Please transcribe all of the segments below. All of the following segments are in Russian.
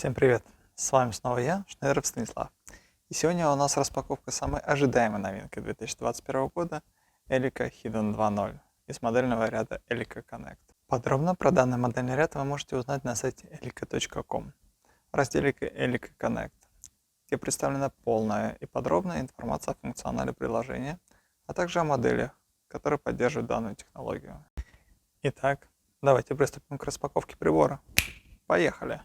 Всем привет! С вами снова я, Шнейдеров Станислав. И сегодня у нас распаковка самой ожидаемой новинки 2021 года Elica Hidden 2.0 из модельного ряда Elica Connect. Подробно про данный модельный ряд вы можете узнать на сайте elica.com в разделе Elica Connect, где представлена полная и подробная информация о функционале приложения, а также о моделях, которые поддерживают данную технологию. Итак, давайте приступим к распаковке прибора. Поехали!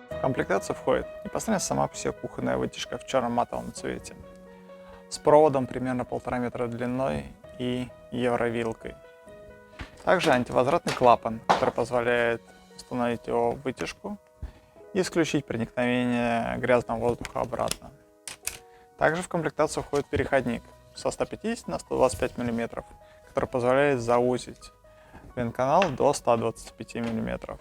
В комплектацию входит непосредственно сама по себе кухонная вытяжка в черном матовом цвете с проводом примерно 1,5 метра длиной и евровилкой. Также антивозвратный клапан, который позволяет установить его в вытяжку и исключить проникновение грязного воздуха обратно. Также в комплектацию входит переходник со 150 на 125 мм, который позволяет заузить вент-канал до 125 мм.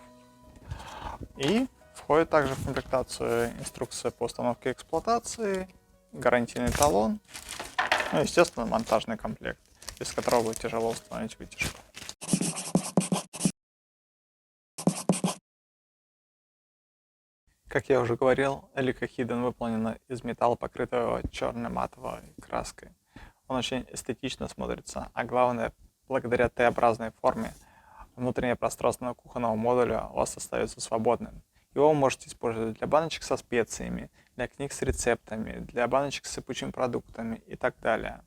И входит также в комплектацию инструкция по установке и эксплуатации, гарантийный талон, ну и, естественно, монтажный комплект, без которого будет тяжело установить вытяжку. Как я уже говорил, Elica Hidden выполнена из металла, покрытого черной матовой краской. Он очень эстетично смотрится, а главное, благодаря Т-образной форме, внутреннее пространство кухонного модуля у вас остается свободным. Его вы можете использовать для баночек со специями, для книг с рецептами, для баночек с сыпучими продуктами и так далее.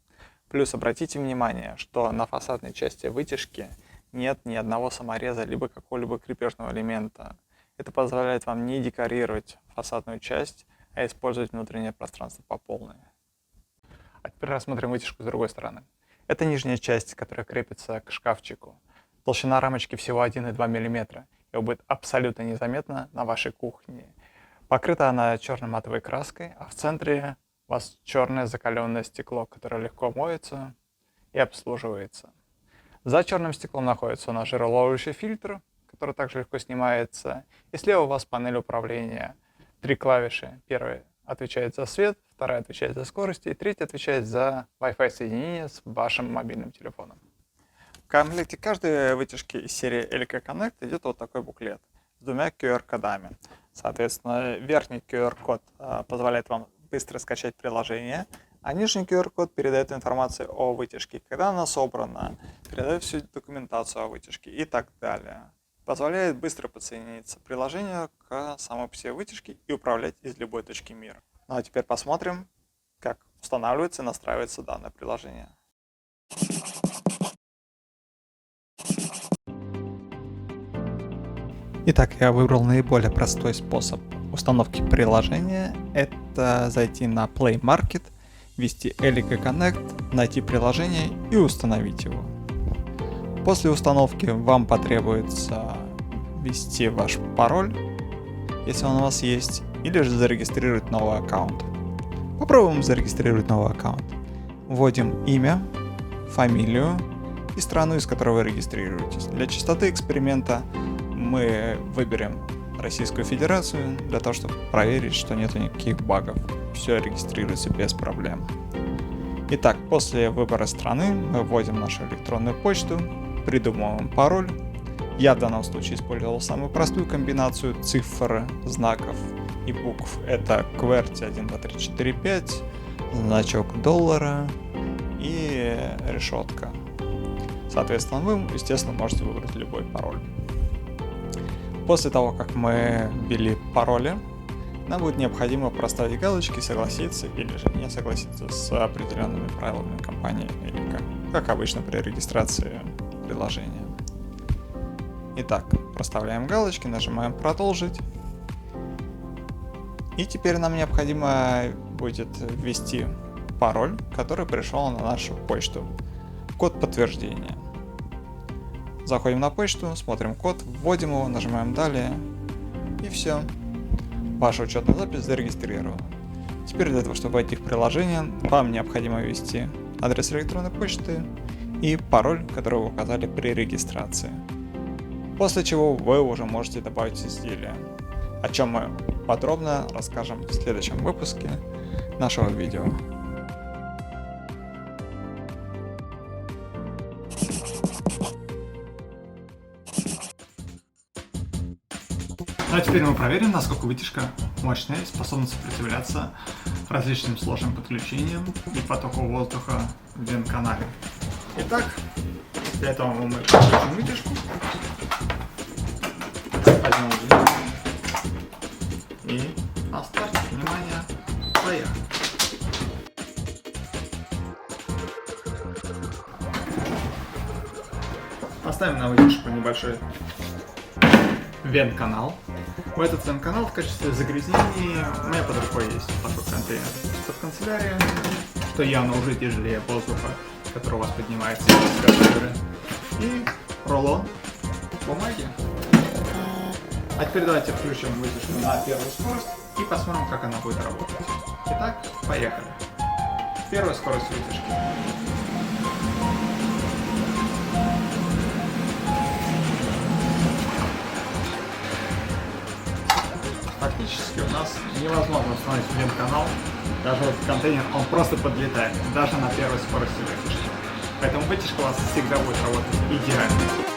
Плюс обратите внимание, что на фасадной части вытяжки нет ни одного самореза либо какого-либо крепежного элемента. Это позволяет вам не декорировать фасадную часть, а использовать внутреннее пространство по полной. А теперь рассмотрим вытяжку с другой стороны. Это нижняя часть, которая крепится к шкафчику. Толщина рамочки всего 1,2 мм, и будет абсолютно незаметно на вашей кухне. Покрыта она черной матовой краской, а в центре у вас черное закаленное стекло, которое легко моется и обслуживается. За черным стеклом находится наш жироловящий фильтр, который также легко снимается. И слева у вас панель управления. 3 клавиши. Первая отвечает за свет, вторая отвечает за скорость, и третья отвечает за Wi-Fi соединение с вашим мобильным телефоном. В комплекте каждой вытяжки из серии Elica Connect идет вот такой буклет с 2 QR-кодами. Соответственно, верхний QR-код позволяет вам быстро скачать приложение, а нижний QR-код передает информацию о вытяжке, когда она собрана, передает всю документацию о вытяжке и так далее. Позволяет быстро подсоединиться приложению к самой по себе вытяжке и управлять из любой точки мира. Ну а теперь посмотрим, как устанавливается и настраивается данное приложение. Итак, я выбрал наиболее простой способ установки приложения. Это зайти на Play Market, ввести Elica Connect, найти приложение и установить его. После установки вам потребуется ввести ваш пароль, если он у вас есть, или же зарегистрировать новый аккаунт. Попробуем зарегистрировать новый аккаунт. Вводим имя, фамилию и страну, из которой вы регистрируетесь. Для чистоты эксперимента мы выберем Российскую Федерацию, для того, чтобы проверить, что нет никаких багов. Все регистрируется без проблем. Итак, после выбора страны мы вводим нашу электронную почту, придумываем пароль. Я в данном случае использовал самую простую комбинацию цифр, знаков и букв. Это QWERTY 1, 2, 3, 4, 5, значок доллара и решетка. Соответственно, вы, естественно, можете выбрать любой пароль. После того, как мы ввели пароли, нам будет необходимо проставить галочки, согласиться или же не согласиться с определенными правилами компании Elica, как обычно при регистрации приложения. Итак, проставляем галочки, нажимаем «Продолжить». И теперь нам необходимо будет ввести пароль, который пришел на нашу почту. Код подтверждения. Заходим на почту, смотрим код, вводим его, нажимаем «Далее» и все. Ваша учетная запись зарегистрирована. Теперь для того, чтобы войти в приложение, вам необходимо ввести адрес электронной почты и пароль, который вы указали при регистрации. После чего вы уже можете добавить изделие, о чем мы подробно расскажем в следующем выпуске нашего видео. Ну а теперь мы проверим, насколько вытяжка мощная и способна сопротивляться различным сложным подключениям и потоку воздуха в вент-канале. Итак, для этого мы подключим вытяжку, возьмем длину и на старте, внимание, поехали. Поставим на вытяжку небольшой вент-канал. В этот вент-канал в качестве загрязнений у меня под рукой есть такой контейнер под канцелярией, что явно уже тяжелее воздуха, который у вас поднимается из кастрюли, и рулон бумаги. А теперь давайте включим вытяжку на первую скорость и посмотрим, как она будет работать. Итак, поехали. Первая скорость вытяжки. Фактически у нас невозможно установить вент-канал, даже вот контейнер, он просто подлетает, даже на первой скорости вытяжки. Поэтому вытяжка у вас всегда будет работать идеально.